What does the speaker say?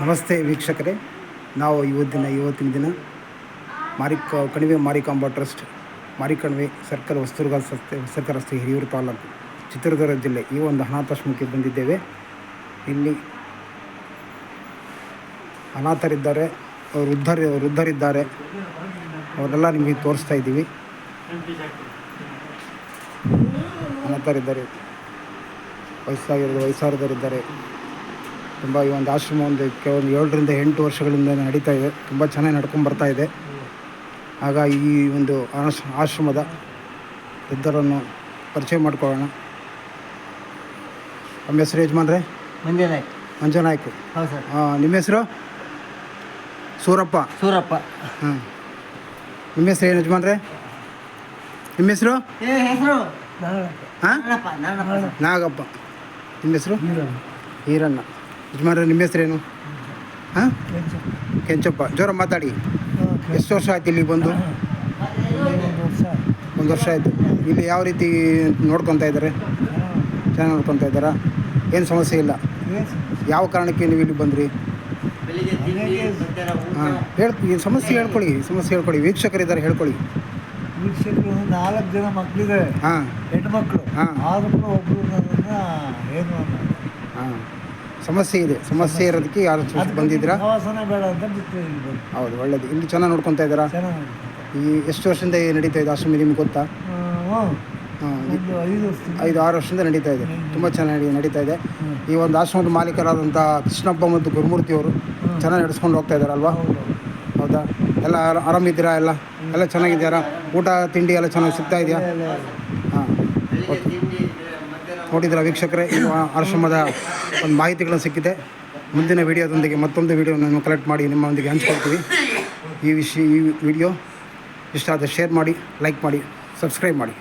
ನಮಸ್ತೆ ವೀಕ್ಷಕರೇ, ನಾವು ಇವತ್ತಿನ ದಿನ ಕಣಿವೆ ಮಾರಿಕಾಂಬಾ ಟ್ರಸ್ಟ್, ಮಾರಿಕಣಿವೆ ಸರ್ಕಲ್, ಸರ್ಕಾರ ರಸ್ತೆ, ಹಿರಿಯೂರು ತಾಲೂಕು, ಚಿತ್ರದುರ್ಗ ಜಿಲ್ಲೆ ಈ ಒಂದು ಅನಾಥಾಶ್ರಮಕ್ಕೆ ಬಂದಿದ್ದೇವೆ. ಇಲ್ಲಿ ಅನಾಥರಿದ್ದಾರೆ, ವೃದ್ಧರಿದ್ದಾರೆ, ಅವರೆಲ್ಲ ನಿಮಗೆ ತೋರಿಸ್ತಾ ಇದ್ದೀವಿ. ಅನಾಥರಿದ್ದಾರೆ, ವಯಸ್ಸಾದವರಿದ್ದಾರೆ. ತುಂಬ ಈ ಒಂದು ಆಶ್ರಮ ಒಂದು 7ರಿಂದ 8 ವರ್ಷಗಳಿಂದ ನಡೀತಾ ಇದೆ. ತುಂಬ ಚೆನ್ನಾಗಿ ನಡ್ಕೊಂಡು ಬರ್ತಾ ಇದೆ. ಆಗ ಈ ಒಂದು ಆಶ್ರಮದ ವೃದ್ಧರನ್ನು ಪರಿಚಯ ಮಾಡ್ಕೊಳ್ಳೋಣ. ನಮ್ಮ ಹೆಸರು ಯಜಮಾನ್ರೆ? ಮಂಜನಾಯ್ಕ. ಹೌದು ಸರ್. ನಿಮ್ಮ ಹೆಸರು? ಸೂರಪ್ಪ. ಹಾಂ, ನಿಮ್ಮ ಹೆಸರು ಏನು ಯಜಮಾನ್ರೆ? ನಿಮ್ಮ ಹೆಸರು? ಹಾಂ, ನಾಗಪ್ಪ. ನಿಮ್ಮ ಹೆಸರು? ಈರಣ್ಣ. ಯಜಮಾನ್ರೆ ನಿಮ್ಮ ಹೆಸರೇನು? ಹಾಂ, ಕೆಂಚಪ್ಪ. ಜೋರ ಮಾತಾಡಿ. ಎಷ್ಟು ವರ್ಷ ಆಯ್ತು ಇಲ್ಲಿ ಬಂದು? 1 ವರ್ಷ ಆಯಿತು. ಇಲ್ಲಿ ಯಾವ ರೀತಿ ನೋಡ್ಕೊತಾ ಇದ್ದಾರೆ? ಚೆನ್ನಾಗಿ ನೋಡ್ಕೊತಾ ಇದ್ದಾರಾ? ಏನು ಸಮಸ್ಯೆ ಇಲ್ಲ? ಯಾವ ಕಾರಣಕ್ಕೆ ನೀವು ಇಲ್ಲಿ ಬಂದ್ರಿ? ಹಾಂ, ಸಮಸ್ಯೆ ಹೇಳ್ಕೊಳ್ಳಿ. ವೀಕ್ಷಕರಿದ್ದಾರೆ, ಹೇಳ್ಕೊಳ್ಳಿ. ವೀಕ್ಷಕರು 4 ಜನ ಮಕ್ಕಳಿದ್ದಾರೆ. ಹಾಂ, ಹೆಣ್ಮಕ್ಳು. ಹಾಂ, ಆದರೂ ಒಬ್ಬರು ಏನು ಹಾಂ, ಸಮಸ್ಯೆ ಇದೆ. ಸಮಸ್ಯೆ ಇರೋದಕ್ಕೆ ಯಾರು ಬಂದಿದ್ದೀರಾ? ಬೇಡ ಅಂತ ಬಿಟ್ಟು ಹೌದು, ಒಳ್ಳೇದು. ಇಲ್ಲಿ ಚೆನ್ನಾಗಿ ನೋಡ್ಕೊತಾ ಇದ್ದಾರಾ? ಈ ಎಷ್ಟು ವರ್ಷದಿಂದ ನಡೀತಾ ಇದೆ ಆಶ್ರಮ, ನಿಮ್ಗೆ ಗೊತ್ತಾ? ಹಾಂ, 5-6 ವರ್ಷದಿಂದ ನಡೀತಾ ಇದೆ. ತುಂಬ ಚೆನ್ನಾಗಿ ನಡೀತಾ ಇದೆ. ಈ ಒಂದು ಆಶ್ರಮದ ಮಾಲೀಕರಾದಂಥ ಕೃಷ್ಣಪ್ಪ ಮತ್ತು ಗುರುಮೂರ್ತಿಯವರು ಚೆನ್ನಾಗಿ ನಡೆಸ್ಕೊಂಡು ಹೋಗ್ತಾ ಇದ್ದಾರಲ್ವಾ? ಹೌದಾ? ಎಲ್ಲ ಆರಾಮಿದ್ದೀರಾ? ಎಲ್ಲ ಚೆನ್ನಾಗಿದ್ದಾರಾ? ಊಟ ತಿಂಡಿ ಎಲ್ಲ ಚೆನ್ನಾಗಿ ಸಿಗ್ತಾ ಇದೆಯಾ? ಹಾಂ, ಓಕೆ. ನೋಡಿದ್ರ ವೀಕ್ಷಕರೇ, ಈ ಆಶ್ರಮದ ಒಂದು ಮಾಹಿತಿಗಳನ್ನು ಸಿಕ್ಕಿದೆ. ಮುಂದಿನ ವಿಡಿಯೋದೊಂದಿಗೆ ಮತ್ತೊಂದು ವಿಡಿಯೋವನ್ನು ಕಲೆಕ್ಟ್ ಮಾಡಿ ನಿಮ್ಮೊಂದಿಗೆ ಹಂಚ್ಕೊಳ್ತೀವಿ. ಈ ವಿಡಿಯೋ ಇಷ್ಟ ಆದರೆ ಶೇರ್ ಮಾಡಿ, ಲೈಕ್ ಮಾಡಿ, ಸಬ್ಸ್ಕ್ರೈಬ್ ಮಾಡಿ.